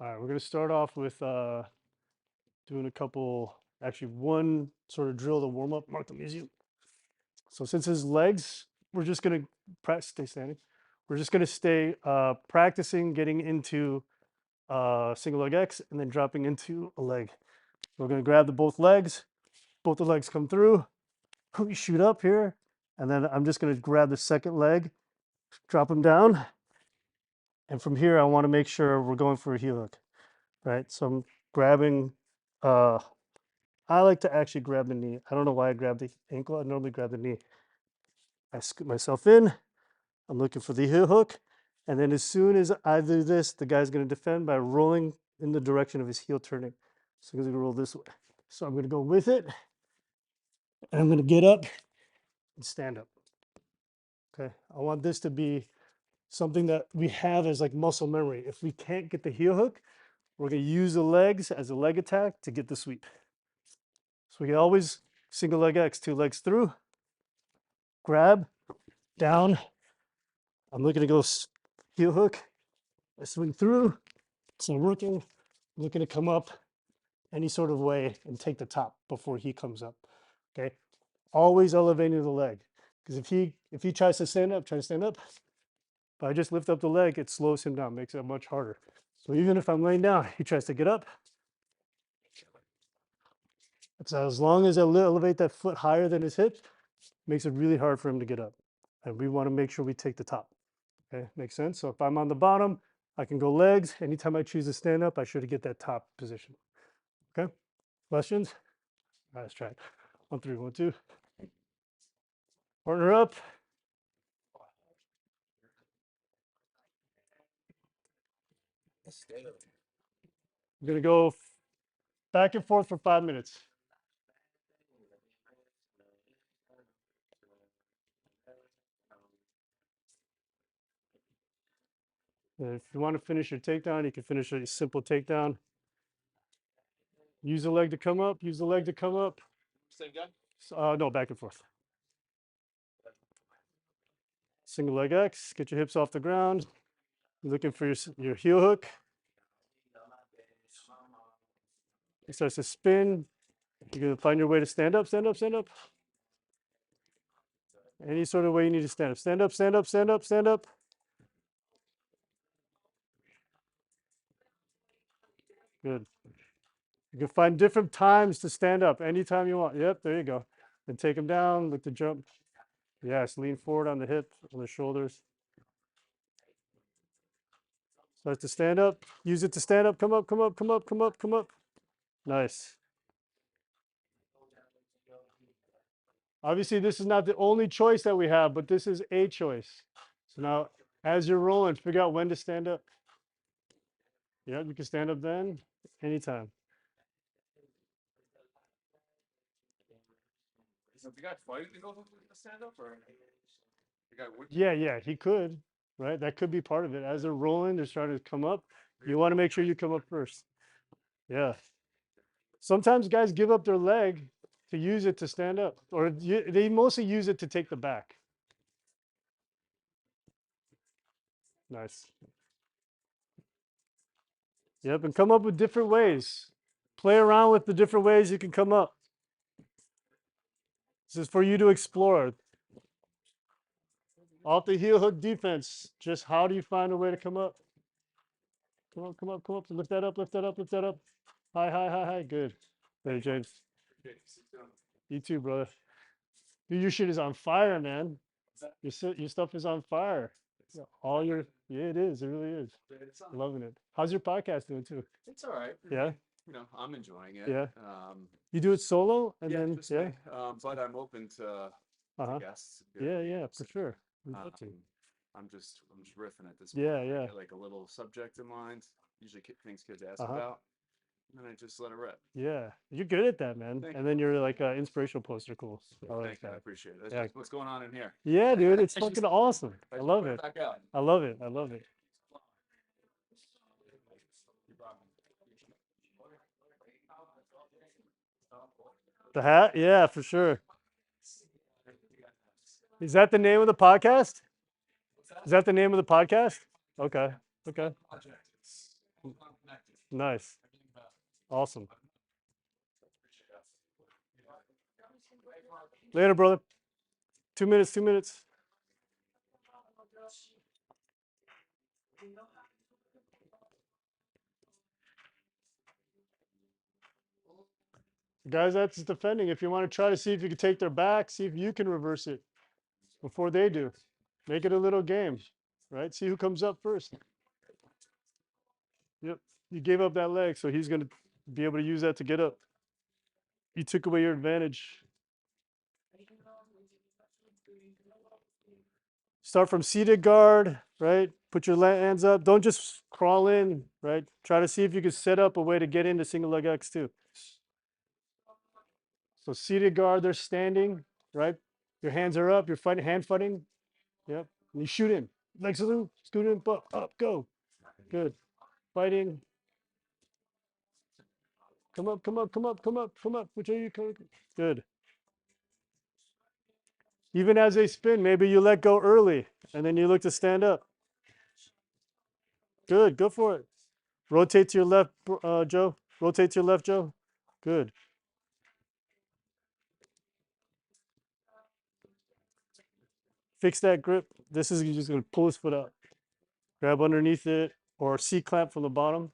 All right, we're going to start off with doing a couple, actually one sort of drill to warm up. Mark the music. So since his legs, we're just going to stay standing. We're just going to stay practicing getting into single leg X and then dropping into a leg. We're going to grab the both the legs come through. We shoot up here, and then I'm just going to grab the second leg, drop him down, and from here I want to make sure we're going for a heel hook, right? So I'm grabbing. I like to actually grab the knee. I don't know why I grab the ankle. I normally grab the knee. I scoop myself in. I'm looking for the heel hook, and then as soon as I do this, the guy's going to defend by rolling in the direction of his heel turning. So I'm going to roll this way. So I'm going to go with it, and I'm going to get up and stand up. Okay. I want this to be something that we have as like muscle memory. If we can't get the heel hook, we're going to use the legs as a leg attack to get the sweep. So we can always single leg X, two legs through, grab, down. I'm looking to go heel hook. I swing through. It's not working. I'm looking to come up any sort of way and take the top before he comes up. Okay. Always elevating the leg. Because if he tries to stand up, try to stand up. If I just lift up the leg, it slows him down, makes it much harder. So even if I'm laying down, he tries to get up. So as long as I elevate that foot higher than his hips, makes it really hard for him to get up. And we want to make sure we take the top. Okay, makes sense. So if I'm on the bottom, I can go legs. Anytime I choose to stand up, I should get that top position. Okay, questions? All right, let's try it. 1, 3, 1, 2. Partner up. I'm gonna go back and forth for 5 minutes. And if you want to finish your takedown, you can finish a simple takedown. Use the leg to come up. Use the leg to come up. Same guy? No, back and forth. Single leg X. Get your hips off the ground. You're looking for your heel hook. It starts to spin. You're going to find your way to stand up, stand up, stand up. Any sort of way you need to stand up. Stand up, stand up, stand up, stand up. Good. You can find different times to stand up anytime you want. Yep, there you go. Then take them down, look to jump. Yes, lean forward on the hip, on the shoulders. Start to stand up. Use it to stand up. Come up, come up, come up, come up, come up. Nice. Obviously, this is not the only choice that we have, but this is a choice. So now, as you're rolling, figure out when to stand up. Yeah, you can stand up then, anytime. Is the guy fighting to go stand up, or the guy would? Yeah, he could, right? That could be part of it. As they're rolling, they're starting to come up. You want to make sure you come up first. Yeah. Sometimes guys give up their leg to use it to stand up, or they mostly use it to take the back. Nice. Yep, and come up with different ways. Play around with the different ways you can come up. This is for you to explore. Off the heel hook defense, just how do you find a way to come up? Come up, come up, come up. Lift that up, lift that up, lift that up. High, high, high, high. Good. Hey, James. You too, brother. Dude, your shit is on fire, man. Your stuff is on fire. Yeah, it is. It really is. Loving it. How's your podcast doing too? It's all right. Yeah. I'm enjoying it. Yeah. You do it solo, and Yeah, then just me. But I'm open to uh-huh. guests. Yeah, for sure. We'd love to. I'm just riffing at this Yeah, point. yeah. I get like a little subject in mind. Usually things kids ask Uh-huh. about, and then I just let it rip. Yeah, you're good at that, man. Thank And then you're like inspirational poster, cool. I like Thank you. I that. appreciate it. Yeah. What's going on in here? Yeah, dude, it's I should- fucking awesome. I love put it. Back out. I love it. I love it. The hat? Yeah, for sure. Is that the name of the podcast? Is that the name of the podcast? Okay. Okay. Nice. Awesome. Later, brother. 2 minutes, 2 minutes. Guys, that's defending. If you want to try to see if you can take their back, see if you can reverse it before they do. Make it a little game, right? See who comes up first. Yep. You gave up that leg, so he's going to be able to use that to get up. You took away your advantage. Start from seated guard, right? Put your hands up. Don't just crawl in, right? Try to see if you can set up a way to get into single leg X too. So seated guard, they're standing, right? Your hands are up. You're fighting, hand fighting. Yep. And you shoot in. Leg salute, scoot in, up, go. Good. Fighting. Come up, come up, come up, come up, come up. Which are you coming? Good. Even as they spin, maybe you let go early and then you look to stand up. Good. Go for it. Rotate to your left, Joe. Rotate to your left, Joe. Good. Fix that grip. This is just going to pull his foot up. Grab underneath it or C clamp from the bottom.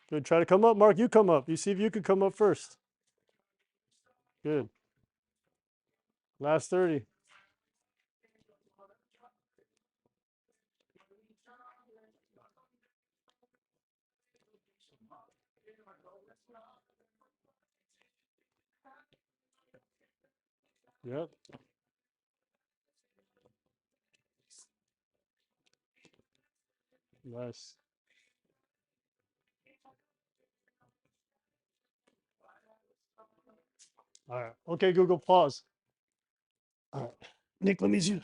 Good. Try to come up. Mark, you come up. You see if you can come up first. Good. Last 30. Yep. Nice. All right. Okay, Google, pause. All right. Nick, let me see.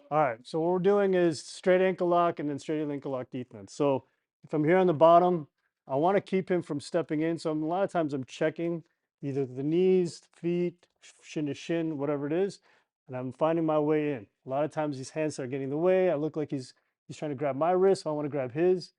All right. So what we're doing is straight ankle lock and then straight ankle lock defense. So if I'm here on the bottom, I want to keep him from stepping in. So a lot of times I'm checking either the knees, feet, shin to shin, whatever it is, and I'm finding my way in. A lot of times these hands are getting in the way. I look like he's trying to grab my wrist. So I want to grab his.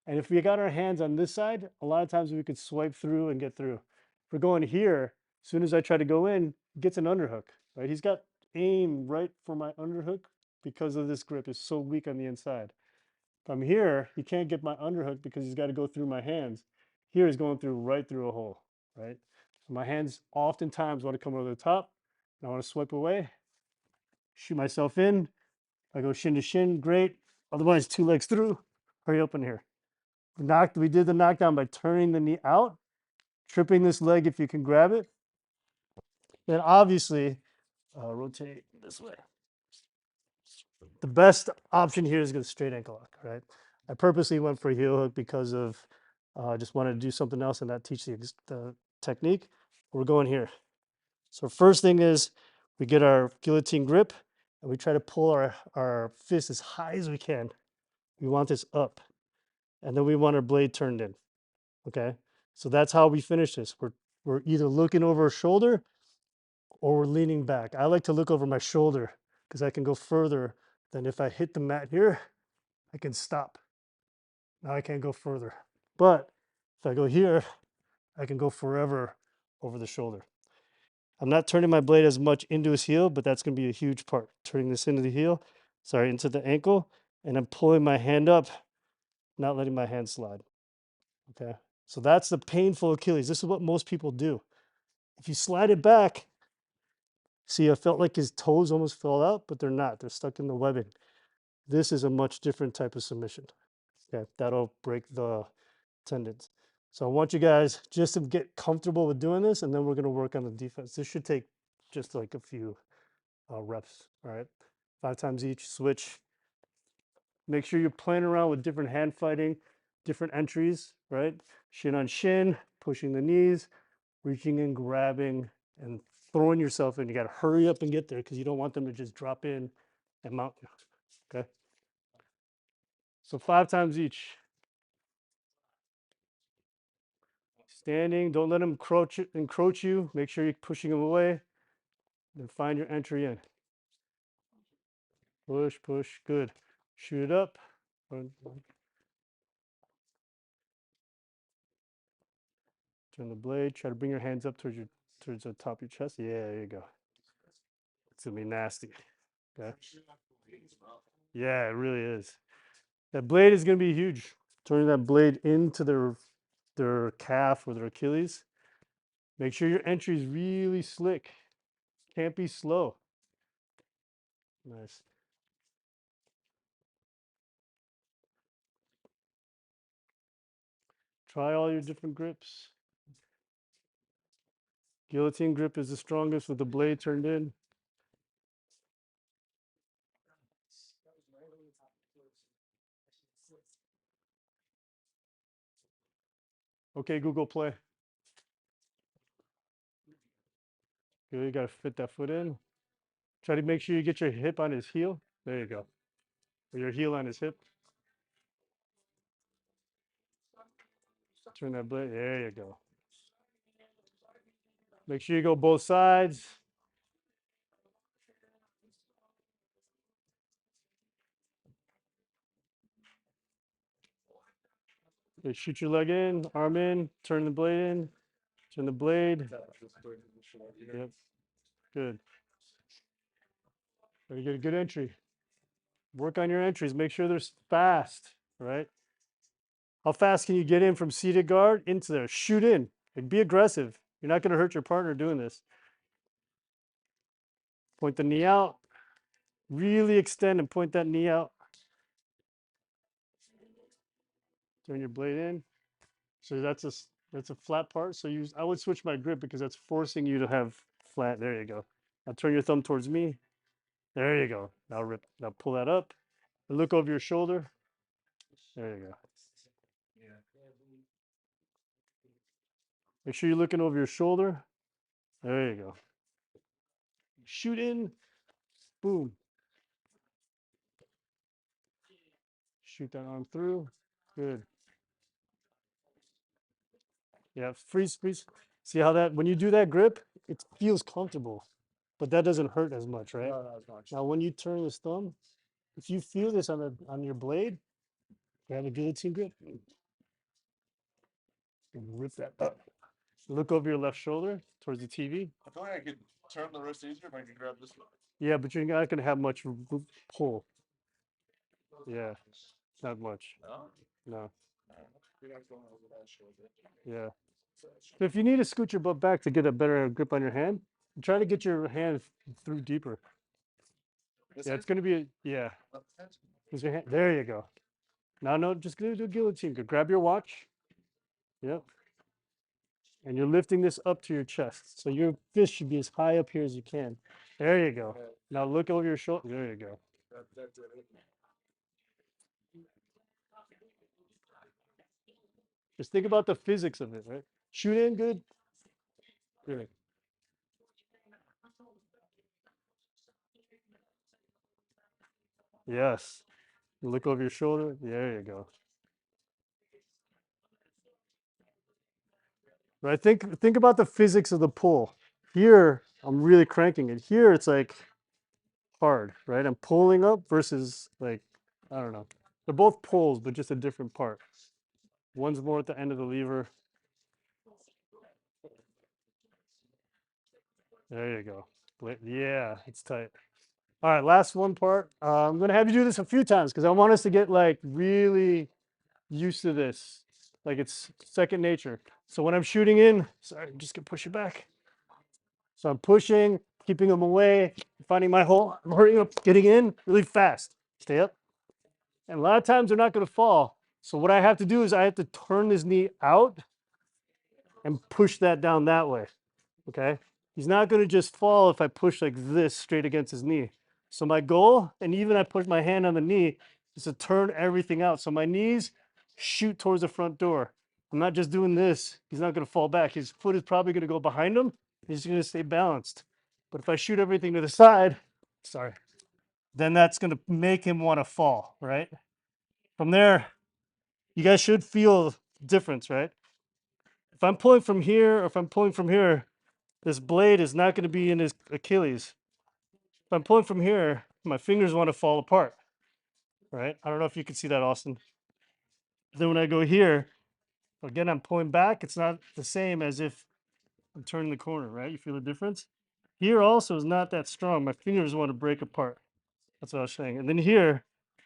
And if we got our hands on this side, a lot of times we could swipe through and get through. If we're going here, as soon as I try to go in, he gets an underhook, right? He's got aim right for my underhook because of this grip is so weak on the inside. If I'm here, he can't get my underhook because he's got to go through my hands. Here he's going through right through a hole, right? So my hands oftentimes want to come over the top and I want to swipe away, shoot myself in. I go shin to shin, great. Otherwise, two legs through, hurry up in here. We did the knockdown by turning the knee out, tripping this leg if you can grab it. Then obviously, rotate this way. The best option here is going to straight ankle lock, right? I purposely went for a heel hook because of just wanted to do something else and not teach the technique. We're going here. So first thing is we get our guillotine grip and we try to pull our fist as high as we can. We want this up. And then we want our blade turned in. Okay. So that's how we finish this. We're either looking over our shoulder or we're leaning back. I like to look over my shoulder because I can go further than if I hit the mat here, I can stop. Now I can't go further. But if I go here, I can go forever over the shoulder. I'm not turning my blade as much into his heel, but that's going to be a huge part. Turning this into the heel, sorry, into the ankle, and I'm pulling my hand up, not letting my hand slide. Okay. So that's the painful Achilles. This is what most people do. If you slide it back, see, I felt like his toes almost fell out, but they're not. They're stuck in the webbing. This is a much different type of submission. Okay, that'll break the tendons. So I want you guys just to get comfortable with doing this, and then we're going to work on the defense. This should take just like a few reps. All right, 5 times each. Switch. Make sure you're playing around with different hand fighting, different entries. Right, shin on shin, pushing the knees, reaching in, grabbing, and throwing yourself in. You got to hurry up and get there because you don't want them to just drop in and mount you. Okay. So 5 times each. Standing, don't let him encroach you. Make sure you're pushing him away. Then find your entry in. Push, push, good. Shoot it up. Turn the blade. Try to bring your hands up towards the top of your chest. Yeah, there you go. It's gonna be nasty. Okay. Yeah, it really is. That blade is gonna be huge. Turning that blade into their calf or their Achilles. Make sure your entry is really slick. Can't be slow. Nice. Try all your different grips. Guillotine grip is the strongest with the blade turned in. Okay, Google Play. Good, you gotta fit that foot in. Try to make sure you get your hip on his heel. There you go. Or your heel on his hip. Turn that blade. There you go. Make sure you go both sides. Okay, shoot your leg in, arm in, turn the blade in, turn the blade. Yep, good. Very good, good entry. Work on your entries. Make sure they're fast, right? How fast can you get in from seated guard into there? Shoot in. Like, be aggressive. You're not going to hurt your partner doing this. Point the knee out. Really extend and point that knee out. Turn your blade in. So that's a flat part. So I would switch my grip because that's forcing you to have flat. There you go. Now turn your thumb towards me. There you go. Now rip. Now pull that up. And look over your shoulder. There you go. Make sure you're looking over your shoulder. There you go. Shoot in. Boom. Shoot that arm through. Good. Yeah, freeze, freeze. See how that, when you do that grip, it feels comfortable, but that doesn't hurt as much, right? No, not as much. Now, when you turn this thumb, if you feel this on your blade, grab a guillotine grip and rip that up. Look over your left shoulder towards the TV. I feel like I could turn the wrist easier if I could grab this one. Yeah, but you're not gonna have much pull. Yeah, not much. No? No. You're not going over that shoulder. Yeah. So if you need to scoot your butt back to get a better grip on your hand, try to get your hand through deeper. Yeah, it's gonna be yeah. Use your hand. There you go. Now, no, just gonna do guillotine. Good. Grab your watch. Yep. And you're lifting this up to your chest. So your fist should be as high up here as you can. There you go. Now look over your shoulder. There you go. Just think about the physics of it, right? Shoot in, good. Good. Yes. Look over your shoulder. There you go. Right. Think about the physics of the pull. Here, I'm really cranking it. Here, it's like hard, right? I'm pulling up versus like, I don't know. They're both pulls, but just a different part. One's more at the end of the lever. There you go. Yeah, it's tight. All right, last one part. I'm gonna have you do this a few times because I want us to get like really used to this. Like it's second nature. So when I'm shooting in, sorry, I'm just gonna push it back. So I'm pushing, keeping them away, finding my hole. I'm hurrying up, getting in really fast. Stay up. And a lot of times they're not gonna fall. So what I have to do is I have to turn this knee out and push that down that way. Okay. He's not going to just fall if I push like this straight against his knee. So my goal, and even I put my hand on the knee, is to turn everything out. So my knees shoot towards the front door. I'm not just doing this. He's not going to fall back. His foot is probably going to go behind him. He's going to stay balanced. But if I shoot everything to the side, sorry, then that's going to make him want to fall, right? From there, you guys should feel difference, right? If I'm pulling from here or if I'm pulling from here, this blade is not going to be in his Achilles. If I'm pulling from here, my fingers want to fall apart, right? I don't know if you can see that, Austin. Then when I go here, again, I'm pulling back. It's not the same as if I'm turning the corner, right? You feel the difference? Here also is not that strong. My fingers want to break apart. That's what I was saying. And then here,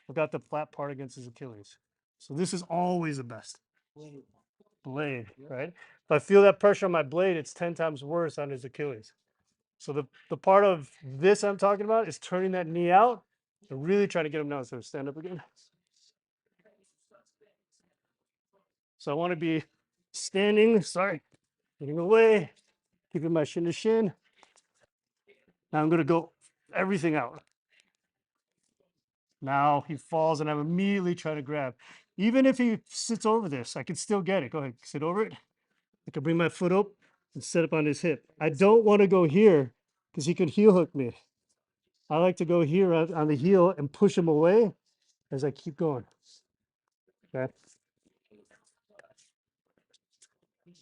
I've got the flat part against his Achilles. So this is always the best. Blade, right? If I feel that pressure on my blade, it's 10 times worse on his Achilles. So the part of this I'm talking about is turning that knee out and really trying to get him down. So stand up again. So I want to be standing, sorry, getting away, keeping my shin to shin. Now I'm going to go everything out. Now he falls and I'm immediately trying to grab. Even if he sits over this, I can still get it. Go ahead, sit over it. I can bring my foot up and set up on his hip. I don't want to go here because he could heel hook me. I like to go here on the heel and push him away as I keep going. Okay.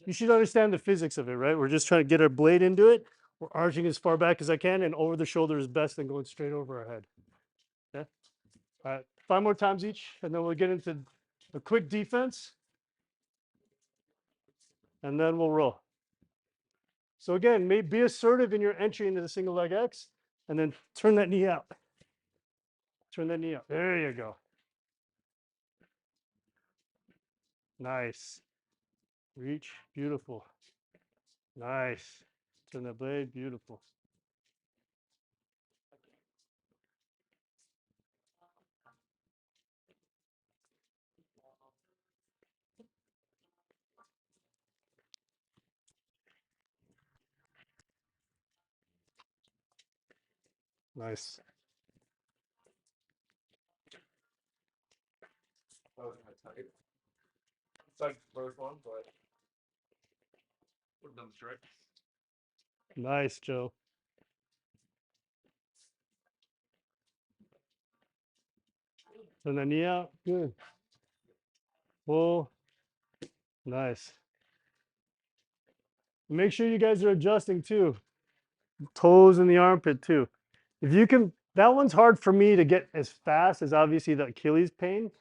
You should understand the physics of it, right? We're just trying to get our blade into it. We're arching as far back as I can, and over the shoulder is best than going straight over our head. Okay. All right. 5 more times each, and then we'll get into a quick defense, and then we'll roll. So again, be assertive in your entry into the single leg X, and then turn that knee out. Turn that knee out. There you go. Nice. Reach. Beautiful. Nice. Turn that blade. Beautiful. Nice. That was my tight. It's like the first one, but we're done the trick. Nice, Joe. Turn that knee out. Good. Pull. Nice. Make sure you guys are adjusting too. Toes in the armpit too. If you can, that one's hard for me to get as fast as obviously the Achilles pain.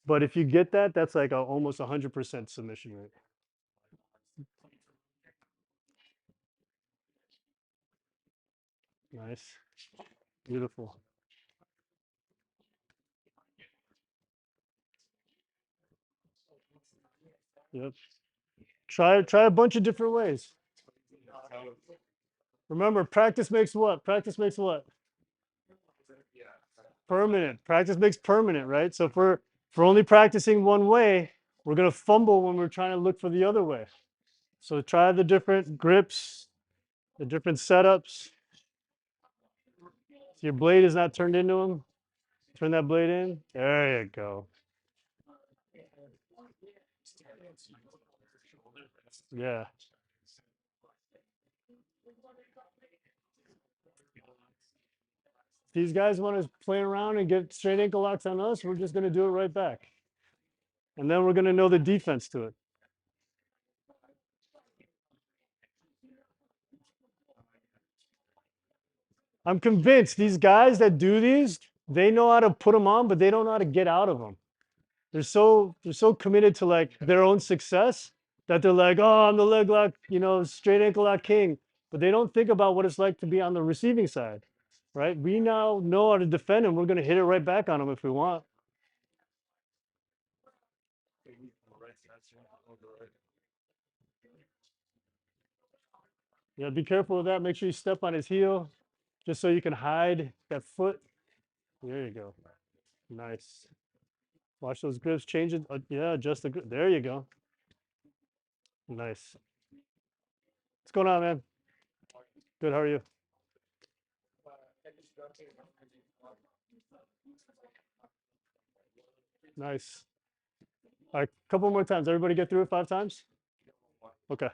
But if you get that, that's like almost 100% submission rate. Nice. Beautiful. Yep. Try a bunch of different ways. Remember, practice makes what? Practice makes what? Permanent. Practice makes permanent, right? So if we're only practicing one way, we're gonna fumble when we're trying to look for the other way. So try the different grips, the different setups. So your blade is not turned into them. Turn that blade in. There you go. Yeah. These guys want to play around and get straight ankle locks on us, we're just going to do it right back. And then we're going to know the defense to it. I'm convinced these guys that do these, they know how to put them on, but they don't know how to get out of them. They're so committed to like their own success that they're like, oh, I'm the leg lock, straight ankle lock king. But they don't think about what it's like to be on the receiving side, right? We now know how to defend them. We're going to hit it right back on them if we want. Yeah, be careful with that. Make sure you step on his heel just so you can hide that foot. There you go. Nice. Watch those grips change it. Yeah, adjust the grip. There you go. Nice. What's going on, man? Good. How are you? Nice. All right, couple more times. Everybody get through it 5 times? Okay.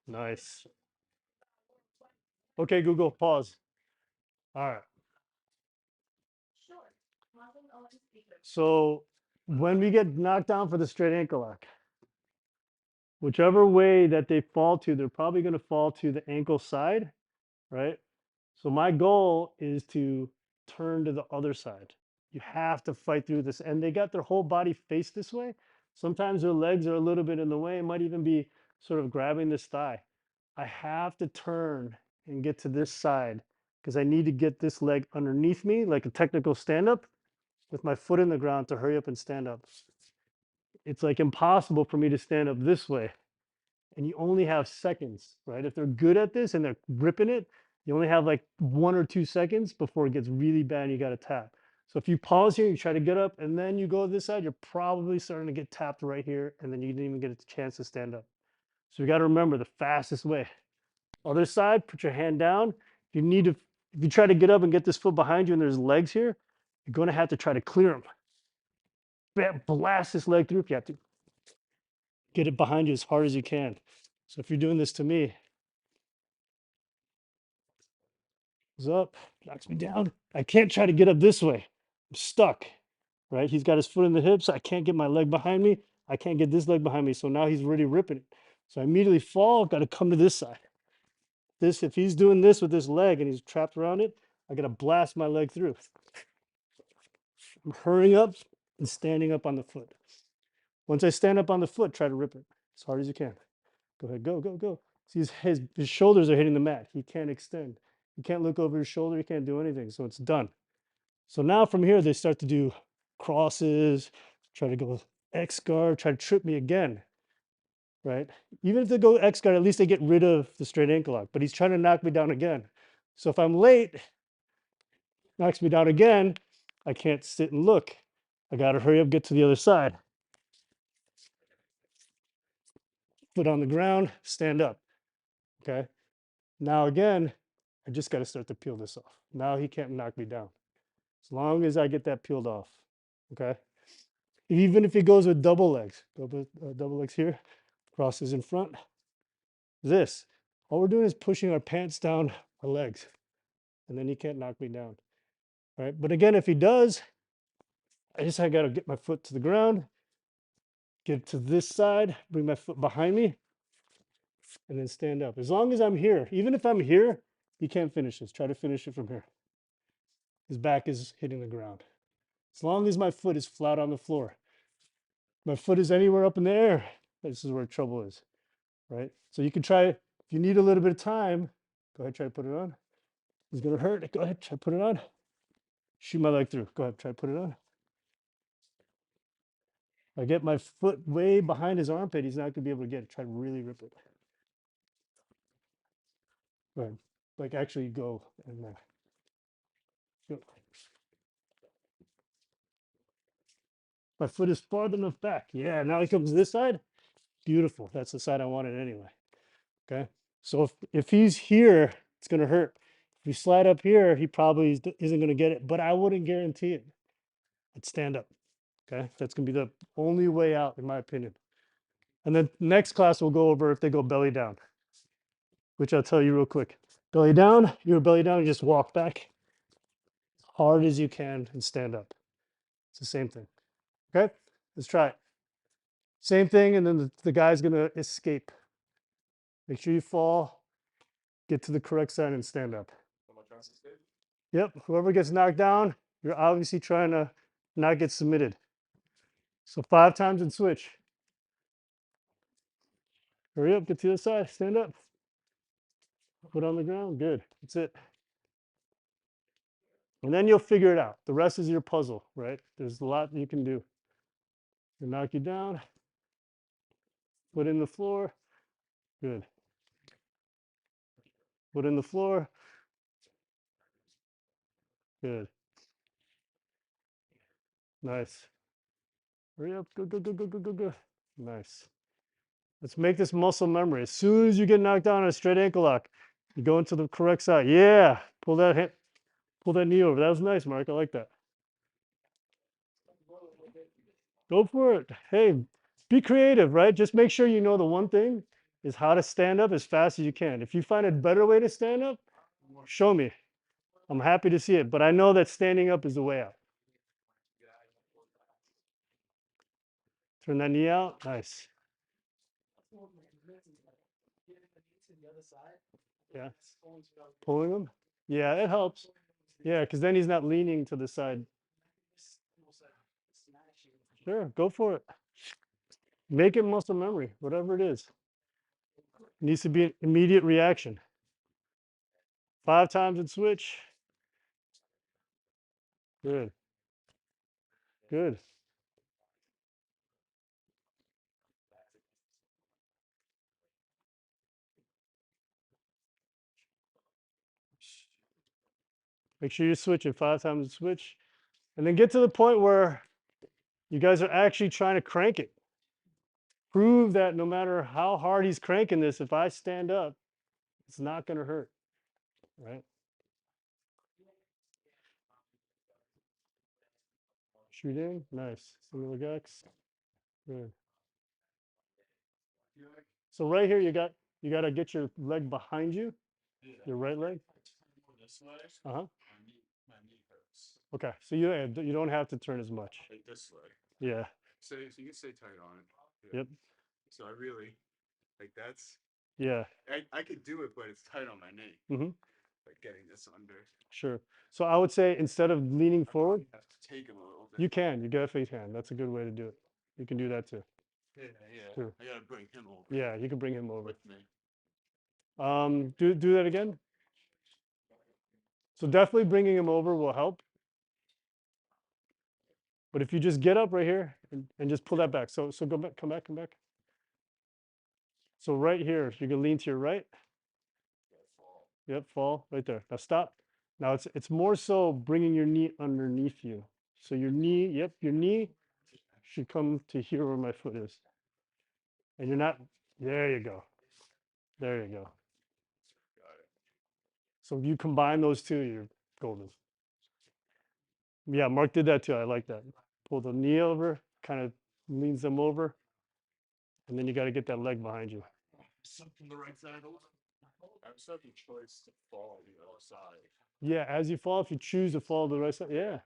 Nice. Okay, Google, pause. All right. So when we get knocked down for the straight ankle lock, whichever way that they fall to, they're probably going to fall to the ankle side, right? So my goal is to turn to the other side. You have to fight through this. And they got their whole body faced this way. Sometimes their legs are a little bit in the way. It might even be sort of grabbing this thigh. I have to turn and get to this side because I need to get this leg underneath me like a technical stand up with my foot in the ground to hurry up and stand up. It's like impossible for me to stand up this way. And you only have seconds, right? If they're good at this and they're ripping it, you only have like 1 or 2 seconds before it gets really bad and you got to tap. So if you pause here, you try to get up and then you go to this side, you're probably starting to get tapped right here and then you didn't even get a chance to stand up. So you got to remember the fastest way. Other side, put your hand down. If you need to, if you try to get up and get this foot behind you and there's legs here, you're going to have to try to clear them. Blast this leg through if you have to. Get it behind you as hard as you can. So if you're doing this to me, goes up, knocks me down. I can't try to get up this way. I'm stuck, right? He's got his foot in the hips. I can't get my leg behind me. I can't get this leg behind me. So now he's already ripping it. So I immediately fall, got to come to this side. This, if he's doing this with this leg and he's trapped around it, I got to blast my leg through. I'm hurrying up and standing up on the foot. Once I stand up on the foot, try to rip it as hard as you can. Go ahead, go, go, go. See, his shoulders are hitting the mat. He can't extend. He can't look over his shoulder. He can't do anything. So it's done. So now from here, they start to do crosses, try to go X guard, try to trip me again, right? Even if they go X guard, at least they get rid of the straight ankle lock, but he's trying to knock me down again. So if I'm late, knocks me down again, I can't sit and look. I got to hurry up, get to the other side. Foot on the ground, stand up, okay? Now again, I just got to start to peel this off. Now he can't knock me down. As long as I get that peeled off, okay? Even if he goes with double legs here, crosses in front. This, all we're doing is pushing our pants down our legs, and then he can't knock me down, right? But again, if he does, I got to get my foot to the ground, get to this side, bring my foot behind me, and then stand up. As long as I'm here, even if I'm here, he can't finish this. Try to finish it from here. His back is hitting the ground. As long as my foot is flat on the floor, my foot is anywhere up in the air, this is where trouble is, right? So you can try, if you need a little bit of time, go ahead, try to put it on. It's gonna hurt. Go ahead, try to put it on. Shoot my leg through. Go ahead, try to put it on. I get my foot way behind his armpit, he's not gonna be able to get it. Try to really rip it. Go ahead. Like actually go and go. My foot is far enough back. Yeah, now he comes this side. Beautiful. That's the side I wanted anyway. Okay. So if he's here, it's gonna hurt. If you slide up here, he probably isn't gonna get it, but I wouldn't guarantee it. I'd stand up. Okay. That's gonna be the only way out, in my opinion. And then next class we'll go over if they go belly down, which I'll tell you real quick. Belly down, you're belly down, you just walk back as hard as you can and stand up. It's the same thing. Okay, let's try it. Same thing, and then the guy's gonna escape. Make sure you fall, get to the correct side and stand up. Yep, whoever gets knocked down, you're obviously trying to not get submitted. So 5 times and switch. Hurry up, get to the other side, stand up. Foot on the ground, good, that's it. And then you'll figure it out. The rest is your puzzle, right? There's a lot you can do. They knock you down, foot in the floor, good. Foot in the floor, good. Nice. Hurry up, go, go, go, go, go, go, go. Nice. Let's make this muscle memory. As soon as you get knocked down on a straight ankle lock, you go into the correct side. Yeah, pull that hand, pull that knee over. That was nice, Mark. I like that. Go for it. Hey, be creative, right? Just make sure you know the one thing is how to stand up as fast as you can. If you find a better way to stand up, show me. I'm happy to see it, but I know that standing up is the way out. Turn that knee out. Nice. Yeah. Pulling him. Yeah, it helps. Yeah, because then he's not leaning to the side. Sure, go for it. Make it muscle memory, whatever it is. Needs to be an immediate reaction. 5 times and switch. Good. Good. Make sure you switch it 5 times and switch. And then get to the point where you guys are actually trying to crank it. Prove that no matter how hard he's cranking this, if I stand up, it's not going to hurt. Right? Shoot in. Nice. Single leg X. Good. So right here, you got to get your leg behind you, your right leg. Uh-huh. Okay. So you don't have to turn as much. Like this leg. Yeah. So you can stay tight on it. Yeah. Yep. So I really like that's. Yeah. I could do it, but it's tight on my knee. Mm-hmm. Like getting this under. Sure. So I would say instead of leaning forward, You have to take him a little bit. you can. You definitely can. That's a good way to do it. You can do that too. Yeah, yeah. Sure. I gotta bring him over. Yeah, you can bring him over. With me. Do that again. So definitely bringing him over will help. But if you just get up right here and just pull that back. So go back, come back, come back. So right here, you can lean to your right. Yep, fall right there. Now stop. Now it's more so bringing your knee underneath you. So your knee, yep, your knee should come to here where my foot is. And you're not, there you go. There you go. So if you combine those two, you're golden. Yeah, Mark did that too. I like that. Pull the knee over, kind of leans them over, and then you got to get that leg behind you. From the right side. I was having choice to fall the other side. Yeah, as you fall, if you choose to fall to the right side, yeah.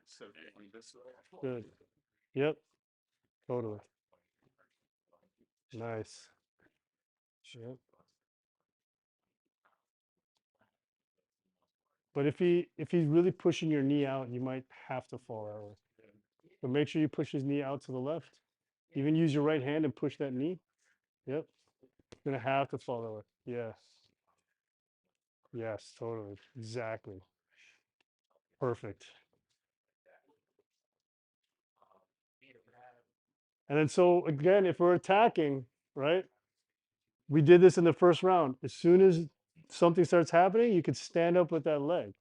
So this way. Good. Yep. Totally. Nice. Yep. But if he's really pushing your knee out, you might have to fall that way. But make sure you push his knee out to the left. Even use your right hand and push that knee. Yep. You're gonna have to fall that way. Yeah. Yes, totally. Exactly. Perfect. And then so again, if we're attacking, right? We did this in the first round. As soon as something starts happening, you could stand up with that leg.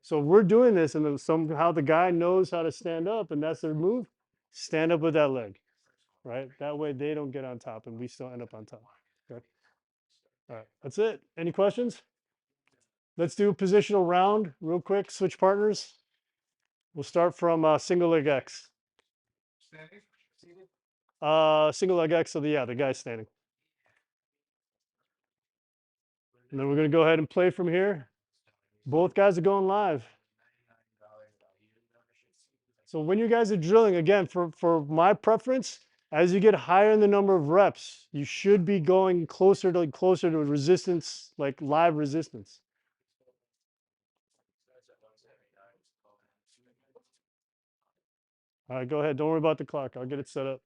So we're doing this, and then somehow the guy knows how to stand up, and that's their move. Stand up with that leg, right? That way they don't get on top, and we still end up on top. Okay. All right, that's it. Any questions? Let's do a positional round real quick. Switch partners. We'll start from single leg X. Single leg X. So the guy's standing. And then we're gonna go ahead and play from here. Both guys are going live. So when you guys are drilling, again, for my preference, as you get higher in the number of reps, you should be going closer to resistance, like live resistance. All right, go ahead. Don't worry about the clock. I'll get it set up.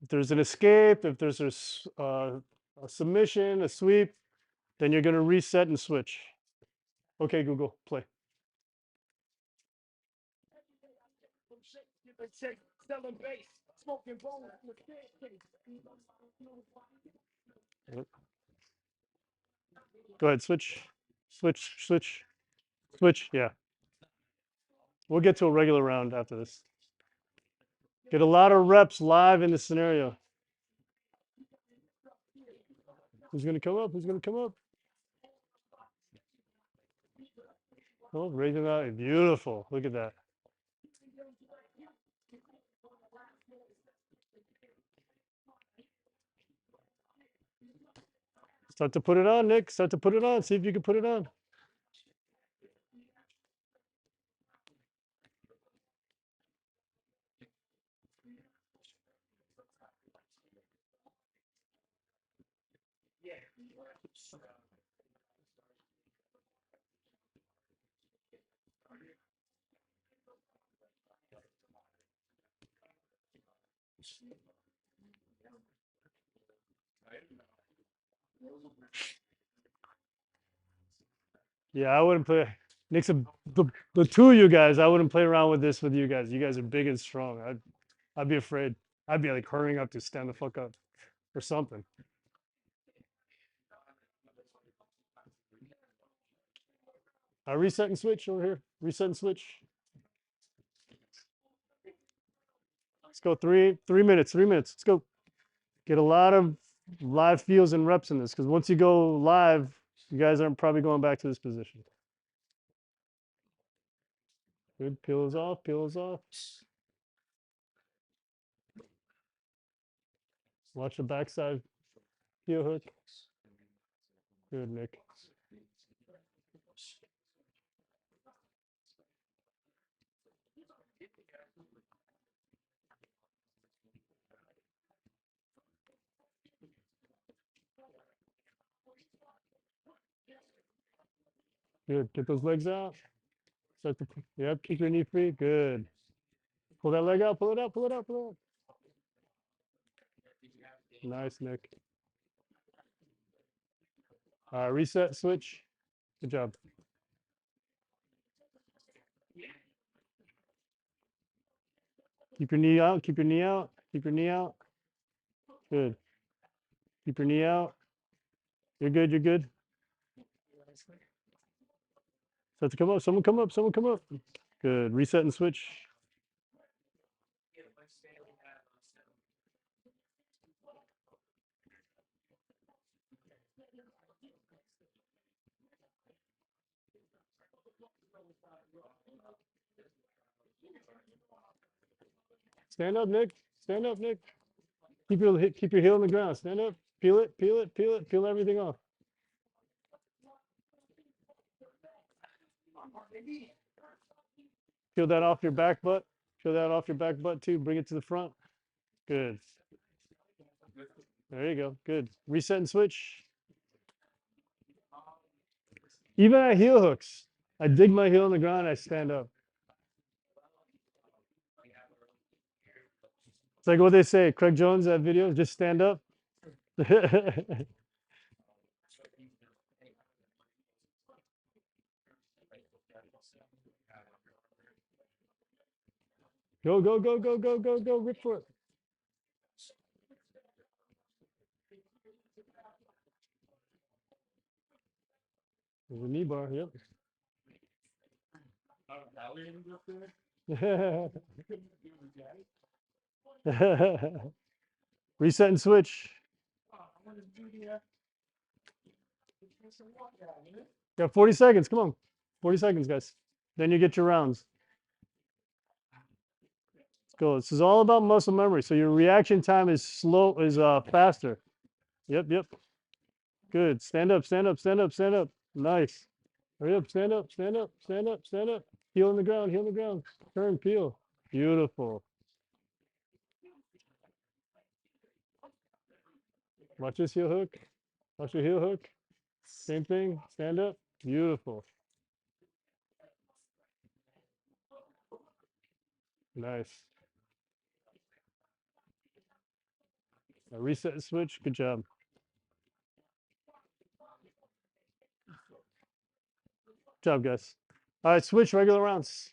If there's an escape, if there's a submission, a sweep, then you're going to reset and switch. Okay, Google, play. Yep. Go ahead, switch, switch, switch, switch. Yeah. We'll get to a regular round after this. Get a lot of reps live in the scenario. Who's going to come up? Who's going to come up? Oh, raising out. Beautiful. Look at that. Start to put it on, Nick. Start to put it on. See if you can put it on. Yeah, I wouldn't play. Nick's the two of you guys. I wouldn't play around with this with you guys. You guys are big and strong. I'd be afraid. I'd be like hurrying up to stand the fuck up or something. Reset and switch over here. Reset and switch. Let's go 3 minutes. 3 minutes. Let's go. Get a lot of live feels and reps in this because once you go live, you guys aren't probably going back to this position. Good. Peels off. Peels off. Watch the backside heel hook. Good, Nick. Good. Get those legs out. Start to, yep, keep your knee free. Good. Pull that leg out. Pull it out. Pull it out. Pull it out. Nice, Nick. Reset, switch. Good job. Keep your knee out. Keep your knee out. Keep your knee out. Good. Keep your knee out. You're good. You're good. Start to come up. Someone come up. Someone come up. Good. Reset and switch. Stand up, Nick. Stand up, Nick. Keep your heel on the ground. Stand up. Peel it. Peel it. Peel it. Peel everything off. Peel that off your back butt. Peel that off your back butt too. Bring it to the front. Good. There you go. Good. Reset and switch. Even at heel hooks, I dig my heel on the ground. I stand up. It's like what they say. Craig Jones, that video, just stand up. Go, go, go, go, go, go, go. Rip for it. There's a knee bar. Yep. Reset and switch. Got 40 seconds. Come on. 40 seconds, guys. Then you get your rounds. Let's go. This is all about muscle memory. So your reaction time is faster. Yep, yep. Good. Stand up, stand up, stand up, stand up. Nice. Hurry up, stand up, stand up, stand up, stand up. Heel on the ground, heel on the ground. Turn, peel. Beautiful. Watch this heel hook. Watch your heel hook. Same thing. Stand up. Beautiful. Nice. Now reset and switch. Good job. Good job, guys. All right, switch regular rounds.